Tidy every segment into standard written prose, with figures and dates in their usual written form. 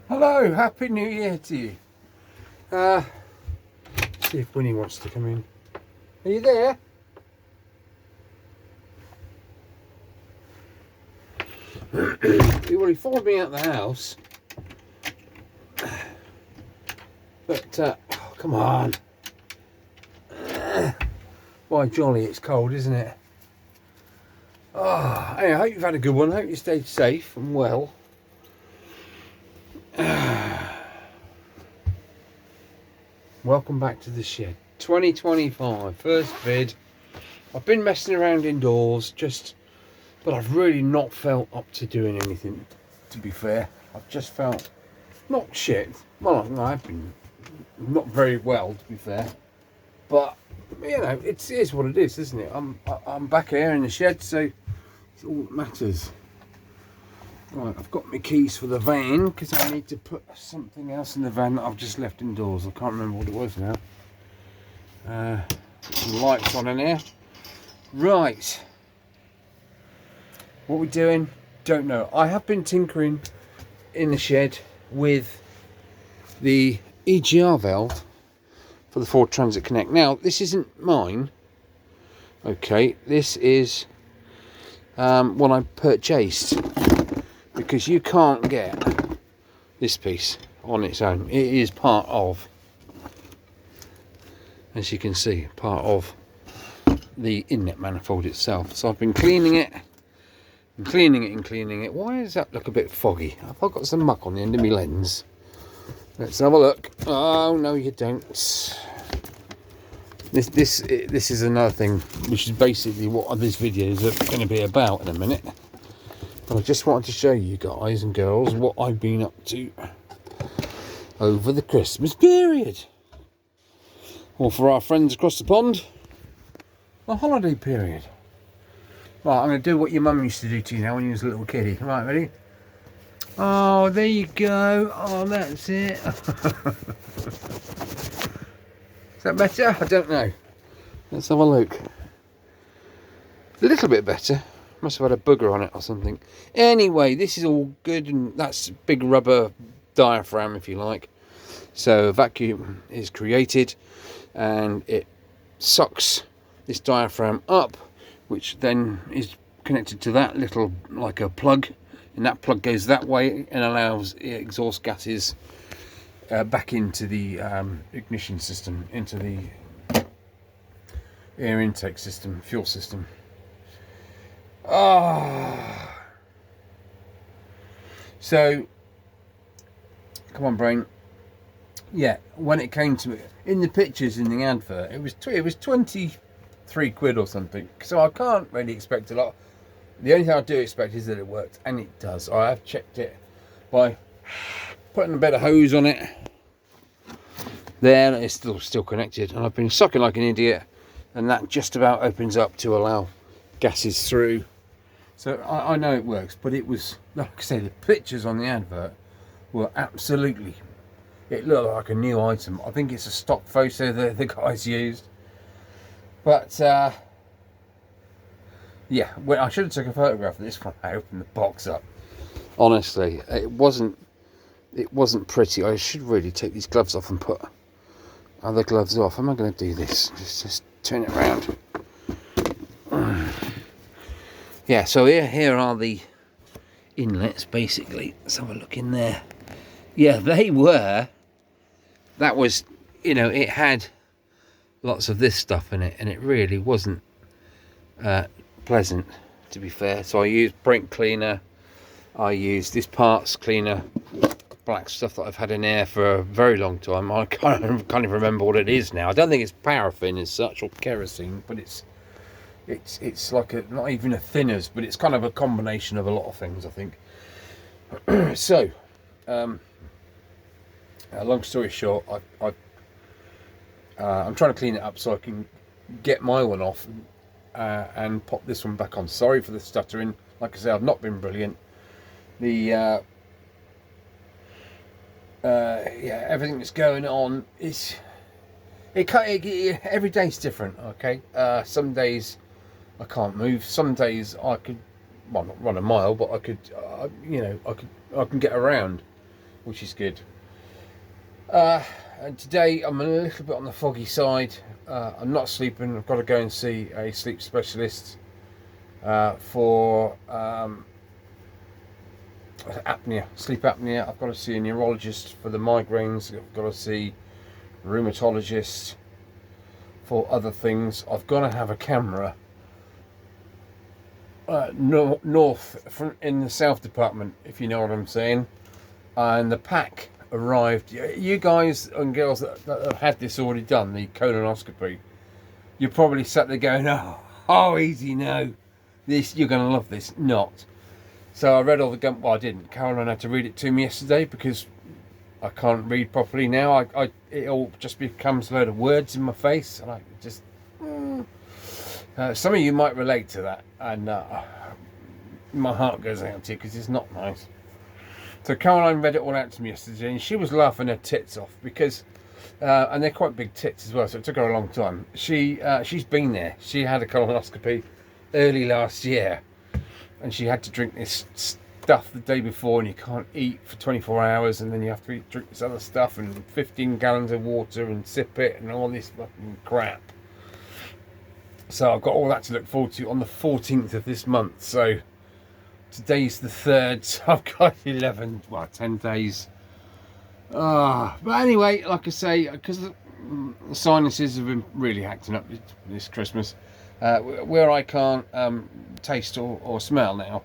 Hello, Happy New Year to you. See if Winnie wants to come in. Are you there? He followed me out the house. But, oh, come on. Why, jolly, it's cold, isn't it? Oh, anyway, I hope you've had a good one. I hope you stayed safe and well. Welcome back to the shed. 2025, first vid. I've been messing around indoors, but I've really not felt up to doing anything, to be fair. I've just felt not shit. Well, I've been not very well, to be fair. But, you know, it is what it is, isn't it? I'm back here in the shed, so it's all that matters. Right, I've got my keys for the van because I need to put something else in the van that I've just left indoors. I can't remember what it was now. Put some lights on in here. Right. What we're doing, don't know. I have been tinkering in the shed with the EGR valve for the Ford Transit Connect. Now, this isn't mine. Okay, this is one I purchased. Because you can't get this piece on its own. It is part of, as you can see, part of the inlet manifold itself. So I've been cleaning it and cleaning it and cleaning it. Why does that look a bit foggy? Have I got some muck on the end of my lens? Let's have a look. Oh no, you don't. This is another thing, which is basically what this video is going to be about in a minute. I just wanted to show you guys and girls what I've been up to over the Christmas period. Or for our friends across the pond, the holiday period. Right, I'm going to do what your mum used to do to you now when you was a little kiddie. Right, ready? Oh, there you go. Oh, that's it. Is that better? I don't know. Let's have a look. A little bit better. Must have had a booger on it or something. Anyway, this is all good, and that's big rubber diaphragm, if you like. So a vacuum is created and it sucks this diaphragm up, which then is connected to that little, like a plug, and that plug goes that way and allows exhaust gases back into the ignition system, into the air intake system, fuel system. So come on, brain. Yeah, when it came to it in the pictures in the advert, it was 23 quid or something, so I can't really expect a lot. The only thing I do expect is that it works, and it does. I have checked it by putting a bit of hose on it there. It's still connected, and I've been sucking like an idiot, and that just about opens up to allow gases through. So I know it works, but it was, like I say, the pictures on the advert were absolutely, it looked like a new item. I think it's a stock photo that the guys used. But, yeah, well, I should have took a photograph of this when I opened the box up. Honestly, it wasn't pretty. I should really take these gloves off and put other gloves off. How am I going to do this? Just turn it around. Yeah, so here are the inlets, basically. Let's have a look in there. Yeah, that was, you know, it had lots of this stuff in it, and it really wasn't pleasant, to be fair. So I used brake cleaner, I used this parts cleaner, black stuff that I've had in there for a very long time. I can't even remember what it is now. I don't think it's paraffin as such, or kerosene, but it's like not even a thinners, but it's kind of a combination of a lot of things, I think. So long story short, I'm trying to clean it up so I can get my one off and pop this one back on. Sorry for the stuttering. Like I say, I've not been brilliant. The yeah, everything that's going on is every day's different. Okay, some days I can't move. Some days I could, well, not run a mile, but I could, you know, I can get around. which is good. And today I'm a little bit on the foggy side. I'm not sleeping. I've got to go and see a sleep specialist for apnea, sleep apnea. I've got to see a neurologist for the migraines. I've got to see a rheumatologist for other things. I've got to have a camera north from in the south department, if you know what I'm saying. And the pack arrived. You guys and girls that have had this already done, the colonoscopy, you're probably sat there going, oh easy, no, this, you're going to love this. Not. So I read all the well, I didn't. Caroline had to read it to me yesterday because I can't read properly now. It all just becomes a load of words in my face, and I just some of you might relate to that, and my heart goes out to you because it's not nice. So Caroline read it all out to me yesterday, and she was laughing her tits off because, and they're quite big tits as well, so it took her a long time. She's been there. She had a colonoscopy early last year, and she had to drink this stuff the day before, and you can't eat for 24 hours, and then you have to drink this other stuff and 15 gallons of water and sip it and all this fucking crap. So I've got all that to look forward to on the 14th of this month. So today's the 3rd, so I've got 10 days. But anyway, like I say, because the sinuses have been really acting up this Christmas, where I can't taste or smell now,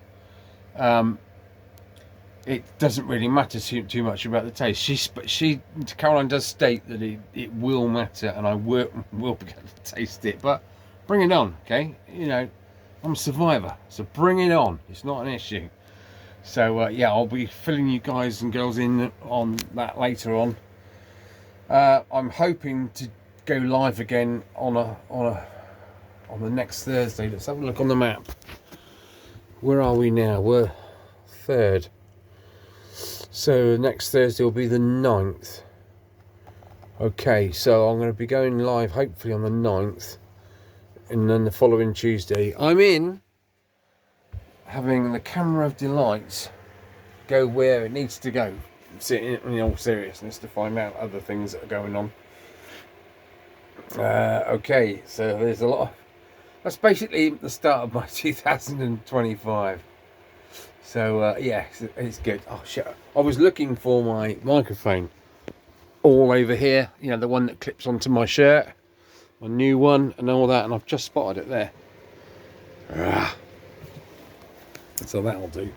it doesn't really matter too much about the taste. Caroline does state that it will matter, and I will be able to taste it. But bring it on, okay? You know, I'm a survivor, so bring it on. It's not an issue. So yeah, I'll be filling you guys and girls in on that later on. I'm hoping to go live again on the next Thursday. Let's have a look on the map. Where are we now? We're 3rd. So next Thursday will be the 9th. Okay, so I'm going to be going live hopefully on the 9th. And then the following Tuesday, I'm in having the camera of delights go where it needs to go. In all seriousness, to find out other things that are going on. Okay, so there's a lot of... That's basically the start of my 2025. So yeah, it's good. Oh shit! I was looking for my microphone all over here. You know, the one that clips onto my shirt, my new one, and all that. And I've just spotted it there. So that'll do.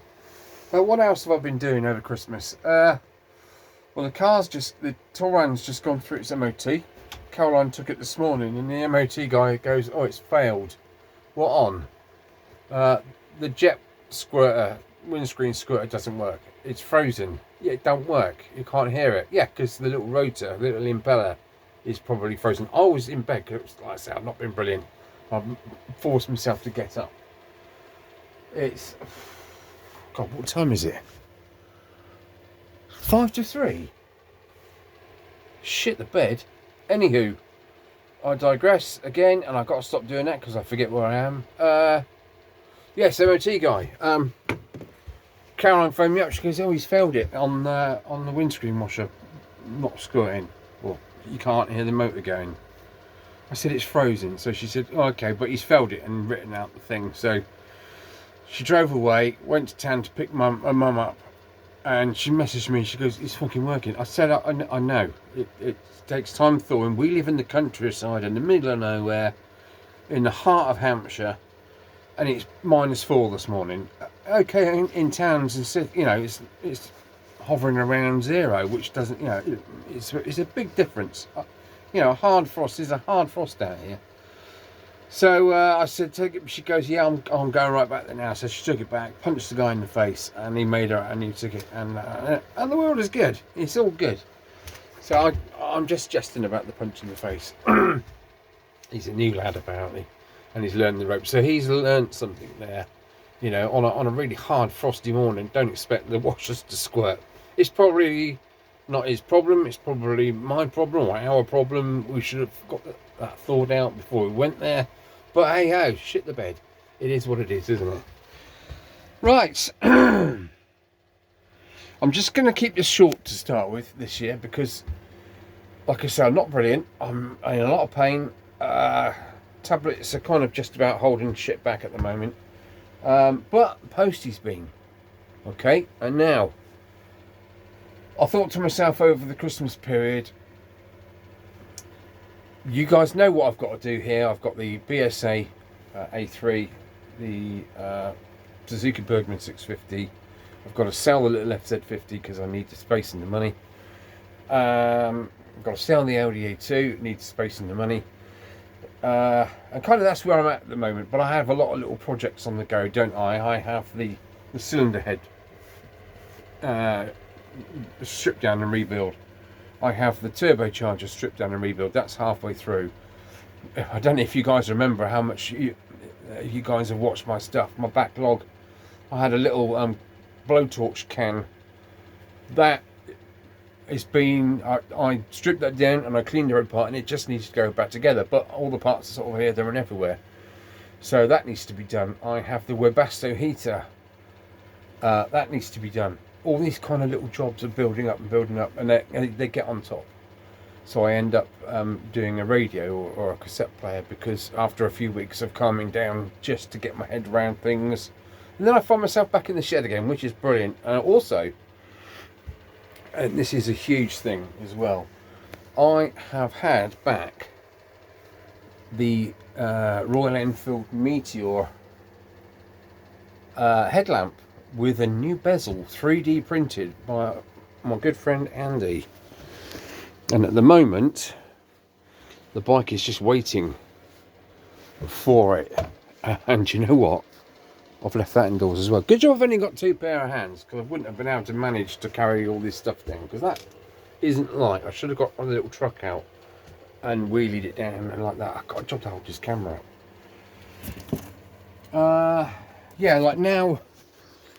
What else have I been doing over Christmas? Well, the Touran's just gone through its MOT. Caroline took it this morning, and the MOT guy goes, "Oh, it's failed." What on? The jet squirter, windscreen squirter doesn't work. It's frozen. Yeah, it don't work. You can't hear it. Yeah, because the little rotor, the little impeller, is probably frozen. I was in bed because, like I said, I've not been brilliant. I've forced myself to get up. It's... God, what time is it? 5 to 3. Shit the bed. Anywho, I digress again, and I've got to stop doing that because I forget where I am. Yes, MOT guy. Caroline phoned me up. She goes, "Oh, he's failed it on the windscreen washer, not squirting. Well, you can't hear the motor going." I said, "It's frozen." So she said, "Oh, okay, but he's failed it," and written out the thing. So she drove away, went to town to pick her mum up, and she messaged me. She goes, "It's fucking working." I said, I know. It takes time thawing. We live in the countryside in the middle of nowhere, in the heart of Hampshire, and it's -4 this morning. Okay, in towns and cities, you know, it's hovering around 0, which doesn't, you know, it's a big difference. You know, a hard frost is a hard frost out here. So I said, "Take it." She goes, "Yeah, I'm going right back there now." So she took it back, punched the guy in the face, and he made her, and he took it, and the world is good. It's all good. So I'm just jesting about the punch in the face. He's a new lad apparently, and he's learned the ropes. So he's learned something there. You know, on a really hard frosty morning, don't expect the washers to squirt. It's probably not his problem. It's probably my problem or our problem. We should have got that thought out before we went there. But hey ho, shit the bed. It is what it is, isn't it? Right. I'm just going to keep this short to start with this year because, like I said, I'm not brilliant. I'm in a lot of pain. Tablets are kind of just about holding shit back at the moment. But Posty's been. Okay, and now, I thought to myself over the Christmas period, you guys know what I've got to do here. I've got the BSA A3, the Suzuki Bergman 650. I've got to sell the little FZ50 because I need the space and the money. I've got to sell the Audi A2, need the space and the money. And kind of that's where I'm at the moment. But I have a lot of little projects on the go, don't I? I have the cylinder head stripped down and rebuild. I have the turbocharger stripped down and rebuild. That's halfway through. I don't know if you guys remember how much you guys have watched my stuff, my backlog. I had a little blowtorch can that has been I stripped that down and I cleaned it apart, and it just needs to go back together, but all the parts are sort of here, there and everywhere, so that needs to be done. I have the Webasto heater, that needs to be done. All these kind of little jobs are building up, and they get on top, so I end up doing a radio or a cassette player, because after a few weeks of calming down just to get my head around things, and then I find myself back in the shed again, which is brilliant. Also, and this is a huge thing as well, I have had back the Royal Enfield Meteor headlamp with a new bezel, 3D printed by my good friend Andy. And at the moment, the bike is just waiting for it. And you know what? I've left that indoors as well. Good job I've only got 2 pair of hands, because I wouldn't have been able to manage to carry all this stuff down, because that isn't light. I should have got my little truck out and wheelied it down and like that. I've got a job to hold this camera up. Yeah, like now,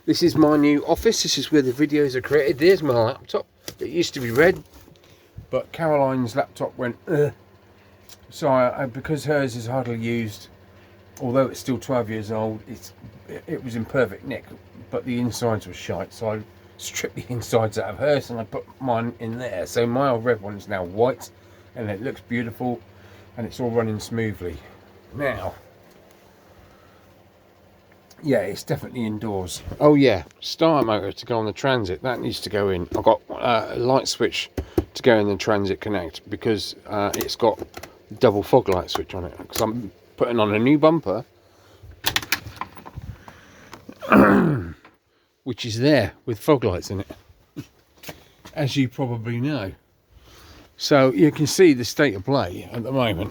this is my new office. This is where the videos are created. There's my laptop. It used to be red, but Caroline's laptop went, so because hers is hardly used, although it's still 12 years old, it was in perfect nick, but the insides were shite, so I stripped the insides out of hers and I put mine in there. So my old red one is now white, and it looks beautiful, and it's all running smoothly now. Yeah, it's definitely indoors. Oh yeah, starter motor to go on the Transit, that needs to go in. I've got a light switch to go in the Transit Connect, because it's got double fog light switch on it, because I'm putting on a new bumper which is there with fog lights in it, as you probably know. So you can see the state of play at the moment.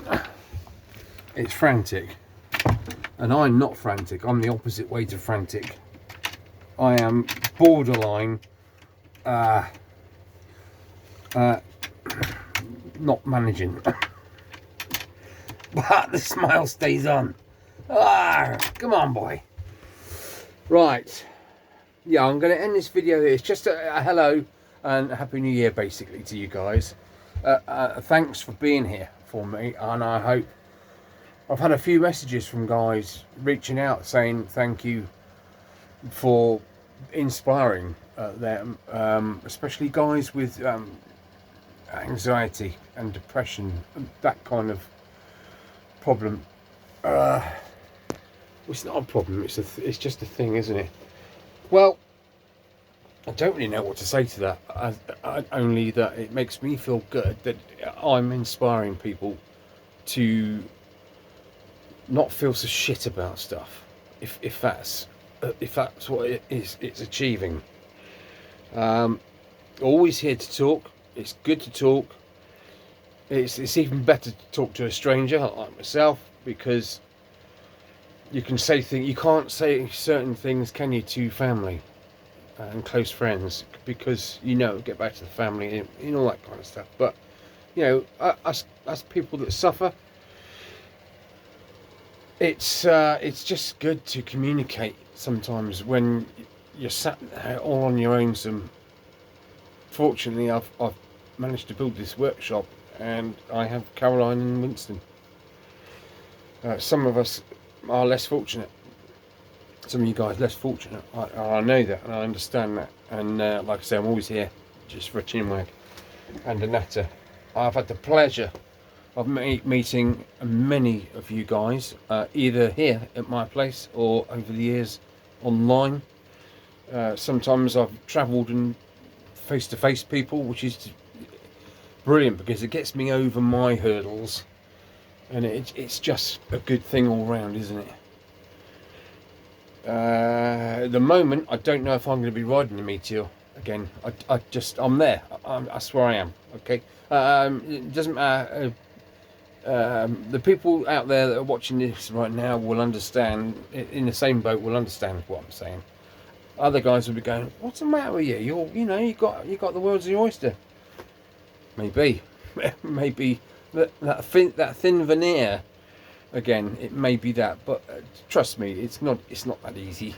It's frantic, and I'm not frantic. I'm the opposite way to frantic. I am borderline not managing. But the smile stays on. Come on, boy. Right. Yeah, I'm going to end this video here. It's just a hello and a happy new year, basically, to you guys. Thanks for being here for me, and I hope... I've had a few messages from guys reaching out saying thank you for inspiring them, especially guys with anxiety and depression, that kind of problem. It's not a problem, it's just a thing, isn't it? Well, I don't really know what to say to that, only that it makes me feel good that I'm inspiring people to not feel so shit about stuff, if that's what it's achieving. Always here to talk. It's good to talk. It's even better to talk to a stranger like myself, because you can say things you can't say certain things, can you, to family and close friends, because get back to the family and all that kind of stuff. But us people that suffer, it's just good to communicate sometimes when you're sat there all on your own. Fortunately, I've managed to build this workshop, and I have Caroline and Winston. Some of us are less fortunate. Some of you guys less fortunate. I know that, and I understand that. and like I say, I'm always here just for a chinwag and a natter. I've had the pleasure of meeting many of you guys, either here at my place or over the years online. Sometimes I've travelled and face-to-face people, which is brilliant because it gets me over my hurdles, and it's just a good thing all round, isn't it? At the moment, I don't know if I'm going to be riding the Meteor again. I'm there. I swear I am. Okay. It doesn't matter. The people out there that are watching this right now will understand. In the same boat, will understand what I'm saying. Other guys will be going, "What's the matter with you? You got the world's your oyster." Maybe, maybe that thin veneer. Again, it may be that, but trust me, it's not that easy.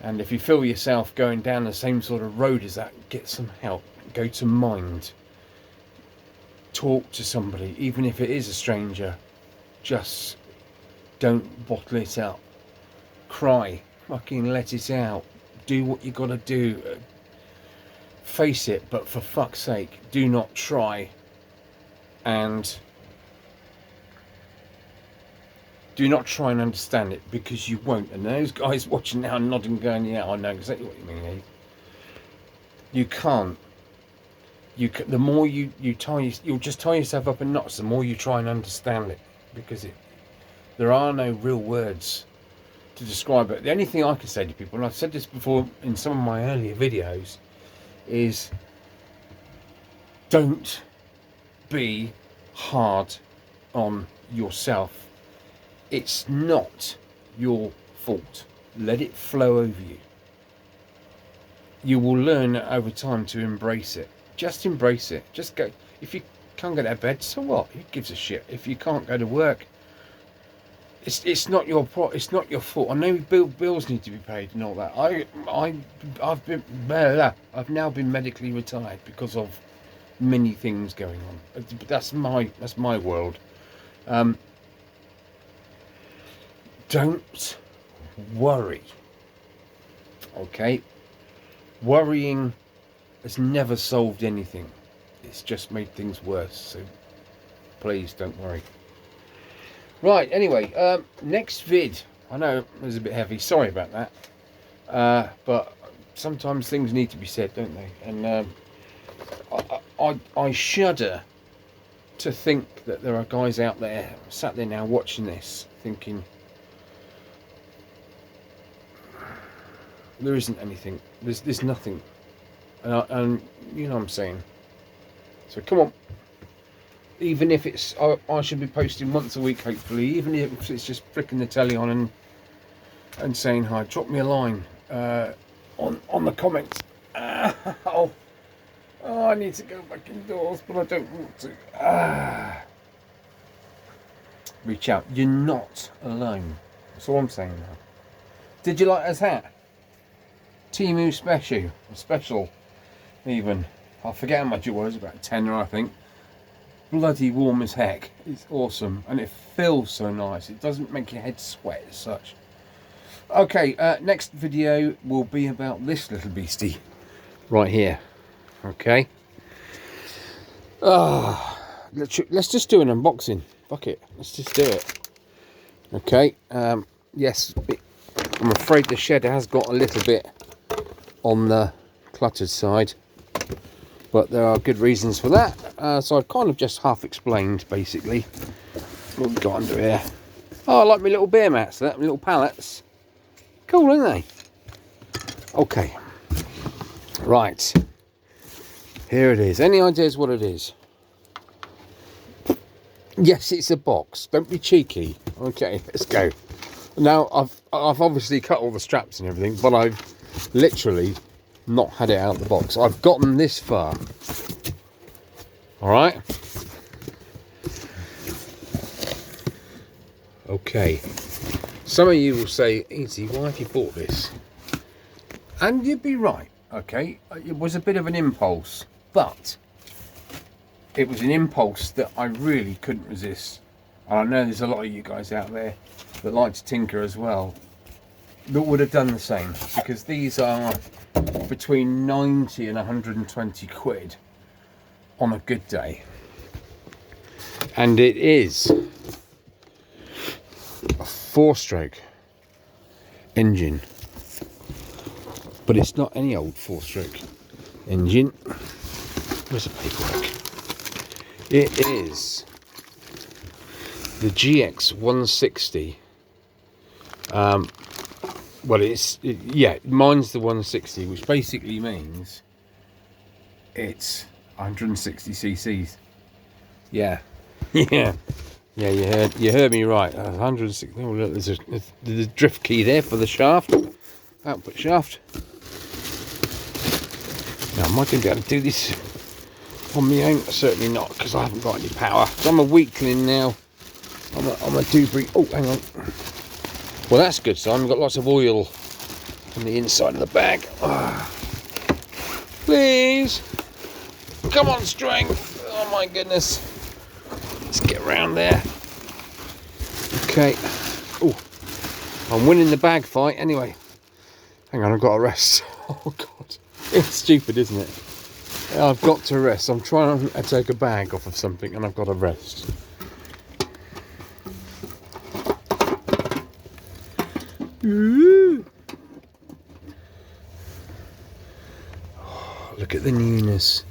And if you feel yourself going down the same sort of road as that, get some help. Go to Mind. Talk to somebody, even if it is a stranger. Just don't bottle it up. Cry. Fucking let it out. Do what you gotta do. Face it, but for fuck's sake, do not try and understand it, because you won't. And those guys watching now nodding, going, "Yeah, I know exactly what you mean, eh?" You can't. The more you'll just tie yourself up in knots. The more you try and understand it, because there are no real words to describe it. The only thing I can say to people, and I've said this before in some of my earlier videos, is don't be hard on yourself. It's not your fault. Let it flow over you. You will learn over time to embrace it. Just embrace it. Just go. If you can't get out of bed, so what? Who gives a shit? If you can't go to work, it's not your it's not your fault. I know bills need to be paid and all that. I've now been medically retired because of many things going on. That's my world. Don't worry. Okay? Worrying has never solved anything. It's just made things worse. So please don't worry. Right, anyway, next vid. I know it was a bit heavy. Sorry about that. But sometimes things need to be said, don't they? And I shudder to think that there are guys out there sat there now watching this thinking there isn't anything, there's nothing, and you know what I'm saying. So come on, even if it's I should be posting once a week, hopefully, even if it's just flicking the telly on and saying hi. Drop me a line on the comments. Oh, I need to go back indoors, but I don't want to. Reach out. You're not alone. That's all I'm saying now. Did you like his hat? Temu special even. I forget how much it was, about £10, I think. Bloody warm as heck. It's awesome, and it feels so nice. It doesn't make your head sweat as such. Okay, next video will be about this little beastie right here. Okay. Let's just do an unboxing. Fuck it. Let's just do it. Okay. Yes, I'm afraid the shed has got a little bit on the cluttered side, but there are good reasons for that. So I've kind of just half explained basically what we've got under here. Oh, I like my little beer mats, my little pallets. Cool, aren't they? Okay. Right. Here it is. Any ideas what it is? Yes, it's a box. Don't be cheeky. Okay, let's go. Now, I've obviously cut all the straps and everything, but I've literally not had it out of the box. I've gotten this far. All right. Okay. Some of you will say, "Easy, why have you bought this?" And you'd be right. Okay, it was a bit of an impulse, but it was an impulse that I really couldn't resist. And I know there's a lot of you guys out there that like to tinker as well. that would have done the same, because these are between 90 and 120 quid on a good day. And it is a 4-stroke engine, but it's not any old 4-stroke engine. Where's the paperwork? It is the GX 160. Well, yeah, mine's the 160, which basically means it's 160 cc's. Yeah. Yeah, you heard me right. 160. Oh, look, there's a drift key there for the shaft, output shaft. Now, am I going to be able to do this on my own? Certainly not, because I haven't got any power. So I'm a weakling now. I'm a doobree. Oh, hang on. Well, that's good. So I've got lots of oil on the inside of the bag. Please, come on, strength. Oh my goodness. Let's get around there. Okay. Oh, I'm winning the bag fight anyway. Hang on, I've got to rest. Oh God, it's stupid, isn't it? I've got to rest. I'm trying to take a bag off of something and I've got to rest. Ooh. Oh, look at the newness.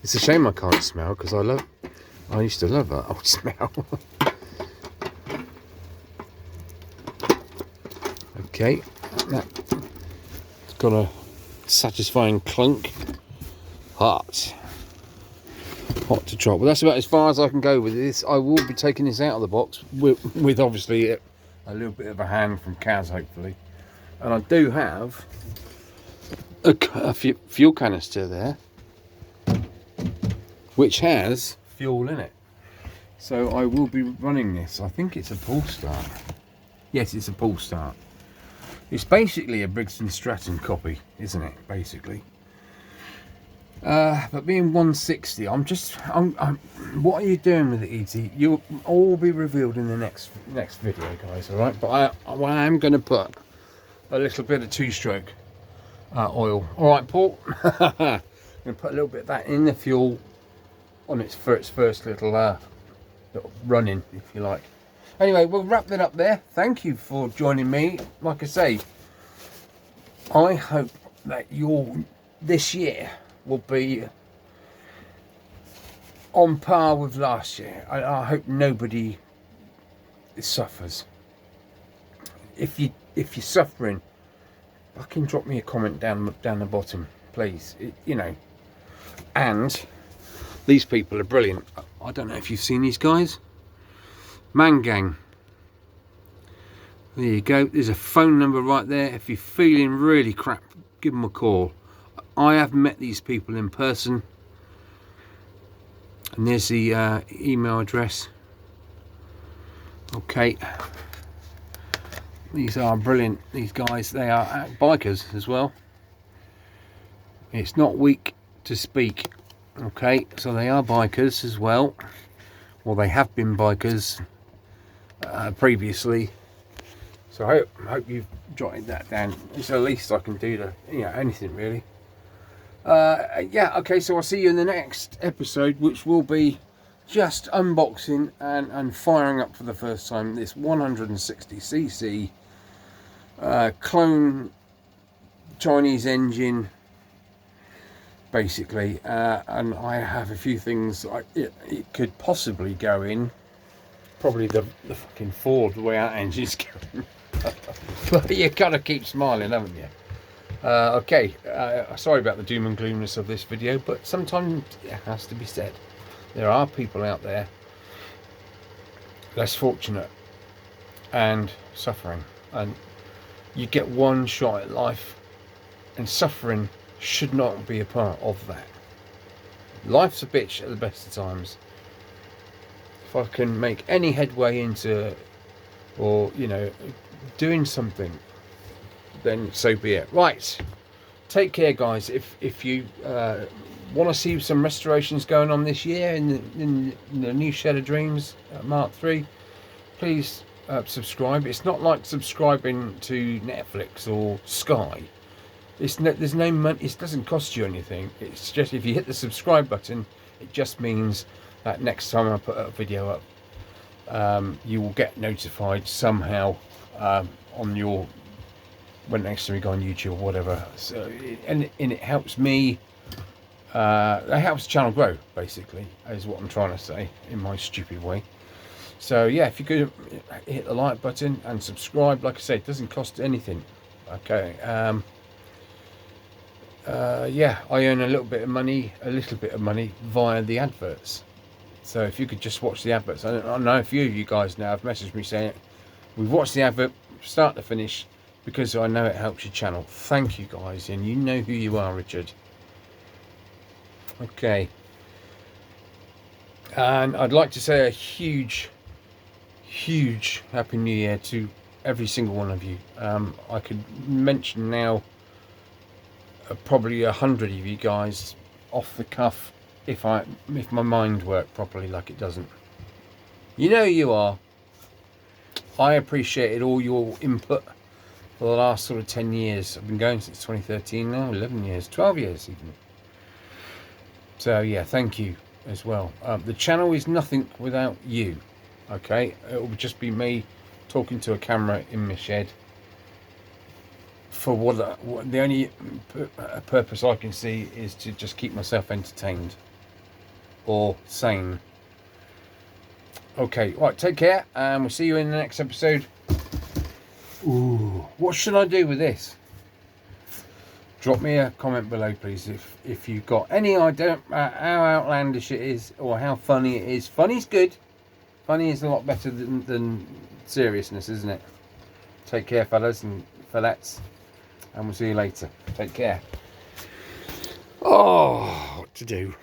It's a shame I can't smell, because I used to love that old smell. Okay, that's got a satisfying clunk. Hot to try. Well, that's about as far as I can go with this. I will be taking this out of the box with obviously a little bit of a hand from Kaz, hopefully. And I do have a fuel canister there, which has fuel in it. So I will be running this. I think it's a pull start. Yes, it's a pull start. It's basically a Briggs & Stratton copy, isn't it? Basically. But being 160, what are you doing with it, E.T.? You'll all be revealed in the next video, guys. All right. But I am going to put a little bit of 2-stroke oil. All right, Paul. I'm going to put a little bit of that in the fuel on its first little running, if you like. Anyway, we'll wrap that up there. Thank you for joining me. Like I say, I hope that this year will be on par with last year. I hope nobody suffers. If you're suffering, fucking drop me a comment down the bottom, please. And these people are brilliant. I don't know if you've seen these guys. Man Gang. There you go. There's a phone number right there. If you're feeling really crap, give them a call. I have met these people in person. And there's the email address. Okay. These are brilliant. These guys, they are bikers as well. It's not weak to speak. Okay, so they are bikers as well. Well, they have been bikers previously. So I hope you've jotted that down. It's the least I can do to, anything really. Yeah, okay, so I'll see you in the next episode, which will be just unboxing and firing up for the first time this 160cc clone Chinese engine, basically. And I have a few things it could possibly go in. Probably the fucking Ford, the way our engine's going. But you gotta keep smiling, haven't you? Okay, sorry about the doom and gloomness of this video, but sometimes it has to be said. There are people out there less fortunate and suffering, and you get one shot at life, and suffering should not be a part of that. Life's a bitch at the best of times. If I can make any headway into, or doing something, then so be it. Right, take care, guys. If you want to see some restorations going on this year in the new Shed of Dreams Mark III, please subscribe. It's not like subscribing to Netflix or Sky. There's no money. It doesn't cost you anything. It's just if you hit the subscribe button, it just means that next time I put a video up, you will get notified somehow on your next time you go on YouTube or whatever. So and it helps me. It helps the channel grow, basically, is what I'm trying to say in my stupid way. So yeah, if you could hit the like button and subscribe, like I said, it doesn't cost anything. Okay. Yeah, I earn a little bit of money via the adverts. So if you could just watch the adverts, I know a few of you guys now have messaged me saying we've watched the advert start to finish because I know it helps your channel. Thank you guys, and you know who you are, Richard. Okay, and I'd like to say a huge Happy New Year to every single one of you. I could mention now probably 100 of you guys off the cuff if my mind worked properly, like it doesn't. You know you are. I appreciated all your input for the last sort of 10 years. I've been going since 2013 now, 11 years, 12 years even. So yeah, thank you as well. The channel is nothing without you. Okay, it will just be me talking to a camera in my shed for what the only purpose I can see is to just keep myself entertained or sane. Okay, right, take care, and we'll see you in the next episode. Ooh, what should I do with this? Drop me a comment below, please, if you've got any idea how outlandish it is or how funny it is. Funny's good. Funny is a lot better than seriousness, isn't it? Take care, fellas and fellettes, and we'll see you later. Take care. Oh, what to do?